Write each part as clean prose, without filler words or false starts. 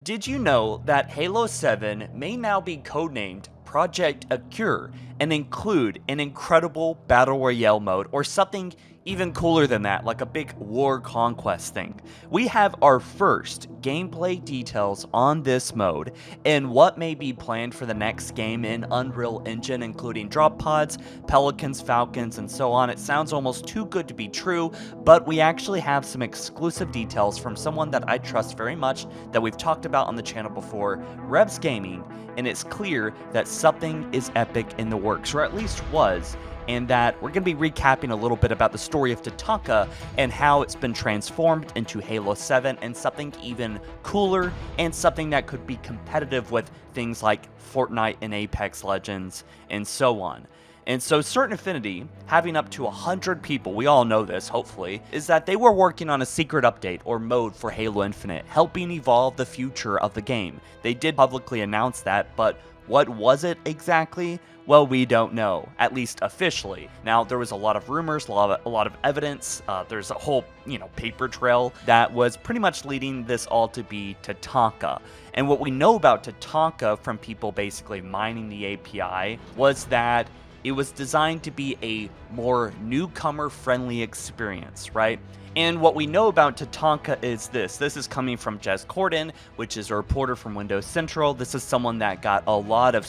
Did you know that Halo 7 may now be codenamed Project Ekur and include an incredible Battle Royale mode or something even cooler than that, like a big war conquest thing? We have our first gameplay details on this mode and what may be planned for the next game in Unreal Engine, including drop pods, pelicans, falcons, and so on. It sounds almost too good to be true, but we actually have some exclusive details from someone that I trust very much that we've talked about on the channel before, Rebs Gaming, and it's clear that something is epic in the works, or at least was, and that we're going to be recapping a little bit about the story of Tatanka and how it's been transformed into Halo 7 and something even cooler and something that could be competitive with things like Fortnite and Apex Legends and so on. And so Certain Affinity, having up to 100 people, we all know this, hopefully, is that they were working on a secret update or mode for Halo Infinite, helping evolve the future of the game. They did publicly announce that, but what was it exactly? Well, we don't know, at least officially. Now, there was a lot of rumors, a lot of evidence. There's a whole, paper trail that was pretty much leading this all to be Tatanka. And what we know about Tatanka from people basically mining the API was that it was designed to be a more newcomer-friendly experience, right? And what we know about Tatanka is this. This is coming from Jez Corden, which is a reporter from Windows Central. This is someone that got a lot of,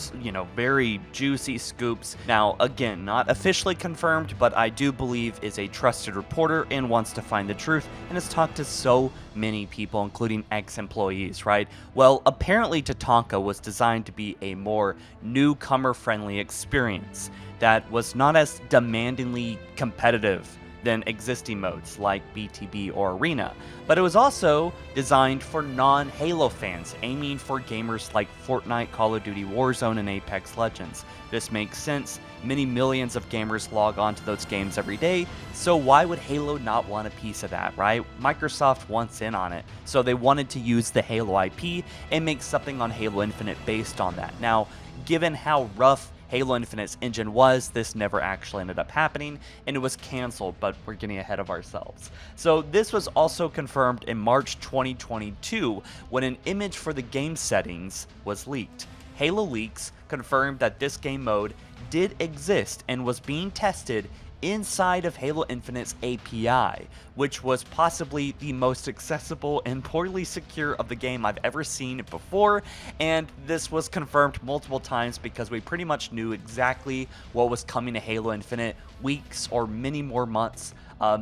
very juicy scoops. Now, again, not officially confirmed, but I do believe is a trusted reporter and wants to find the truth and has talked to so many people, including ex-employees, right? Well, apparently Tatanka was designed to be a more newcomer-friendly experience that was not as demandingly competitive than existing modes like BTB or Arena, but it was also designed for non-Halo fans, aiming for gamers like Fortnite, Call of Duty Warzone, and Apex Legends. This makes sense. Many millions of gamers log on to those games every day, so why would Halo not want a piece of that, right? Microsoft wants in on it, so they wanted to use the Halo IP and make something on Halo Infinite based on that. Now, given how rough Halo Infinite's engine was, this never actually ended up happening, and it was canceled, but we're getting ahead of ourselves. So this was also confirmed in March 2022 when an image for the game settings was leaked. Halo Leaks confirmed that this game mode did exist and was being tested inside of Halo Infinite's API, which was possibly the most accessible and poorly secure of the game I've ever seen before, and this was confirmed multiple times because we pretty much knew exactly what was coming to Halo Infinite weeks or many more months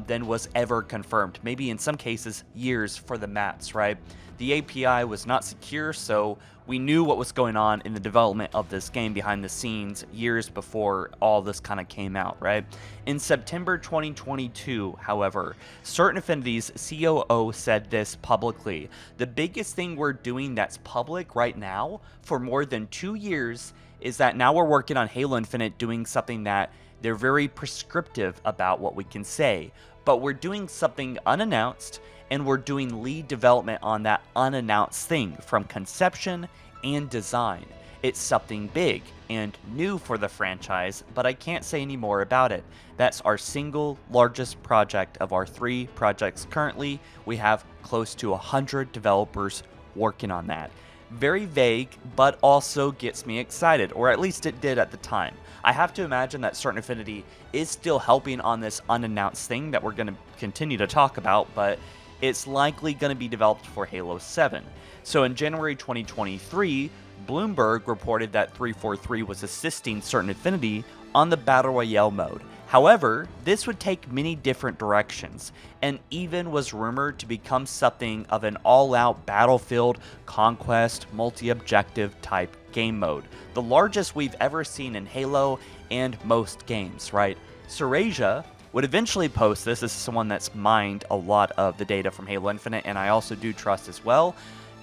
than was ever confirmed, maybe in some cases years for the maps, right? The API was not secure, so we knew what was going on in the development of this game behind the scenes years before all this kind of came out, right? In September 2022, however, Certain Affinity's COO said this publicly. The biggest thing we're doing that's public right now for more than 2 years is that now we're working on Halo Infinite doing something that they're very prescriptive about what we can say, but we're doing something unannounced, and we're doing lead development on that unannounced thing from conception and design. It's something big and new for the franchise, but I can't say any more about it. That's our single largest project of our 3 projects currently. We have close to 100 developers working on that. Very vague, but also gets me excited, or at least it did at the time. I have to imagine that Certain Affinity is still helping on this unannounced thing that we're going to continue to talk about, but it's likely going to be developed for Halo 7. So in January 2023, Bloomberg reported that 343 was assisting Certain Affinity on the Battle Royale mode. However, this would take many different directions, and even was rumored to become something of an all-out battlefield, conquest, multi-objective type game mode. The largest we've ever seen in Halo and most games, right? Surasia would eventually post this. This is someone that's mined a lot of the data from Halo Infinite, and I also do trust as well,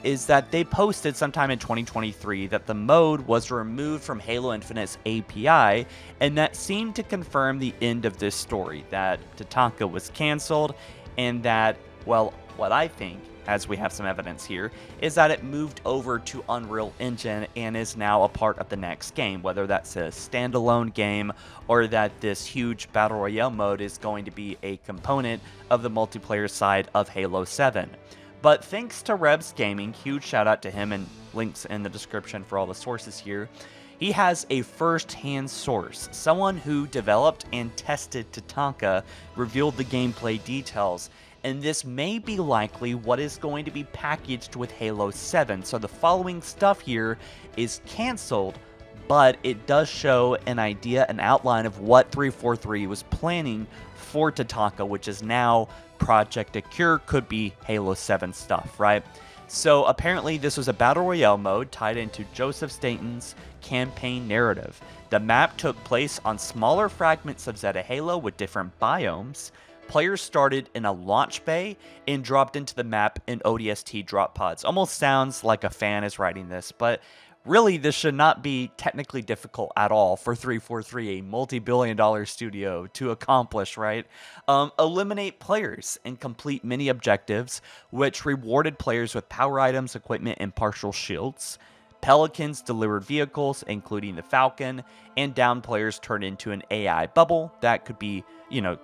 is that they posted sometime in 2023 that the mode was removed from Halo Infinite's API, and that seemed to confirm the end of this story, that Tatanka was canceled, and that, well, what I think, as we have some evidence here, is that it moved over to Unreal Engine and is now a part of the next game, whether that's a standalone game or that this huge Battle Royale mode is going to be a component of the multiplayer side of Halo 7. But thanks to Rebs Gaming, huge shout out to him, and links in the description for all the sources here. He has a first-hand source. Someone who developed and tested Tatanka revealed the gameplay details, and this may be likely what is going to be packaged with Halo 7. So the following stuff here is canceled, but it does show an idea, an outline of what 343 was planning for Tatanka, which is now Project Ekur, could be Halo 7 stuff, right? So apparently this was a Battle Royale mode tied into Joseph Staten's campaign narrative. The map took place on smaller fragments of Zeta Halo with different biomes. Players started in a launch bay and dropped into the map in ODST drop pods. Almost sounds like a fan is writing this, but really this should not be technically difficult at all for 343, a multi-billion-dollar studio, to accomplish, right? Eliminate players and complete mini objectives, which rewarded players with power items, equipment, and partial shields. Pelicans delivered vehicles, including the Falcon, and down players turned into an AI bubble that could be,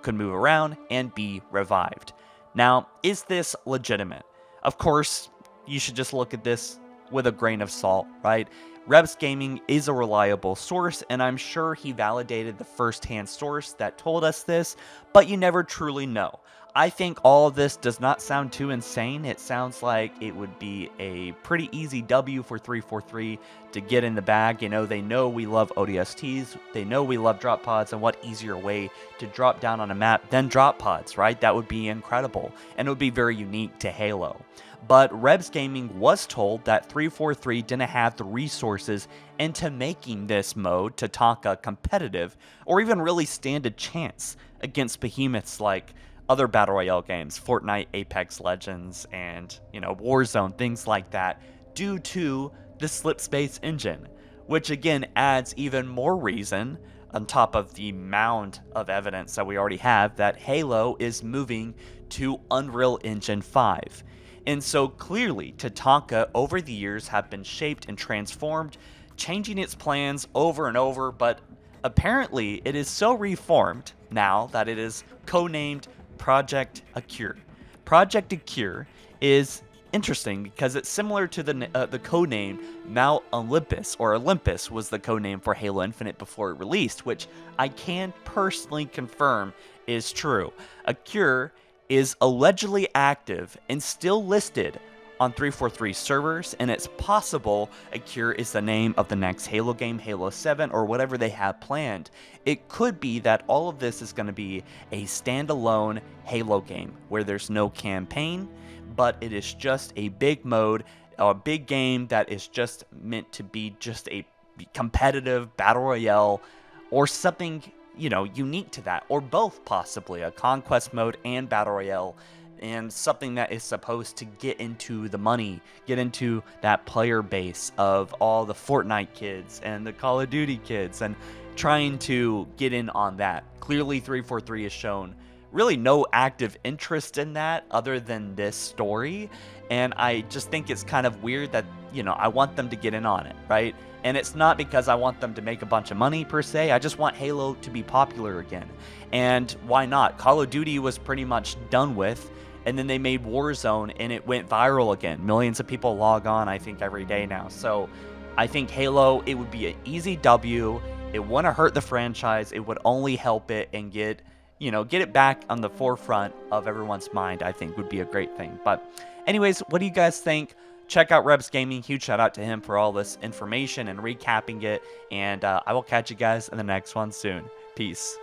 could move around and be revived. Now, is this legitimate? Of course, you should just look at this with a grain of salt, right? Rebs Gaming is a reliable source, and I'm sure he validated the first-hand source that told us this, but you never truly know. I think all of this does not sound too insane. It sounds like it would be a pretty easy W for 343 to get in the bag. They know we love ODSTs, they know we love drop pods, and what easier way to drop down on a map than drop pods, right? That would be incredible, and it would be very unique to Halo. But Rebs Gaming was told that 343 didn't have the resources into making this mode, Tatanka, competitive, or even really stand a chance against behemoths like other Battle Royale games, Fortnite, Apex Legends, and, Warzone, things like that, due to the slipspace engine, which again adds even more reason, on top of the mound of evidence that we already have, that Halo is moving to Unreal Engine 5. And so clearly, Tatanka over the years have been shaped and transformed, changing its plans over and over, but apparently it is so reformed now that it is codenamed Project Ekur. Project Ekur is interesting because it's similar to the codename Mount Olympus, or Olympus was the codename for Halo Infinite before it released, which I can personally confirm is true. Acure is allegedly active and still listed on 343 servers, and it's possible Acure is the name of the next Halo game, Halo 7, or whatever they have planned. It could be that all of this is going to be a standalone Halo game where there's no campaign, but it is just a big mode, a big game that is just meant to be just a competitive Battle Royale or something, unique to that, or both possibly, a conquest mode and Battle Royale, and something that is supposed to get into the money, get into that player base of all the Fortnite kids and the Call of Duty kids, and trying to get in on that. Clearly 343 has shown really no active interest in that other than this story, and I just think it's kind of weird that, I want them to get in on it, right? And it's not because I want them to make a bunch of money per se, I just want Halo to be popular again. And why not? Call of Duty was pretty much done with, and then they made Warzone and it went viral again. Millions of people log on, I think, every day now. So I think Halo, it would be an easy W. It wouldn't hurt the franchise. It would only help it and get it back on the forefront of everyone's mind, I think would be a great thing. But anyways, what do you guys think? Check out Rebs Gaming. Huge shout out to him for all this information and recapping it. And I will catch you guys in the next one soon. Peace.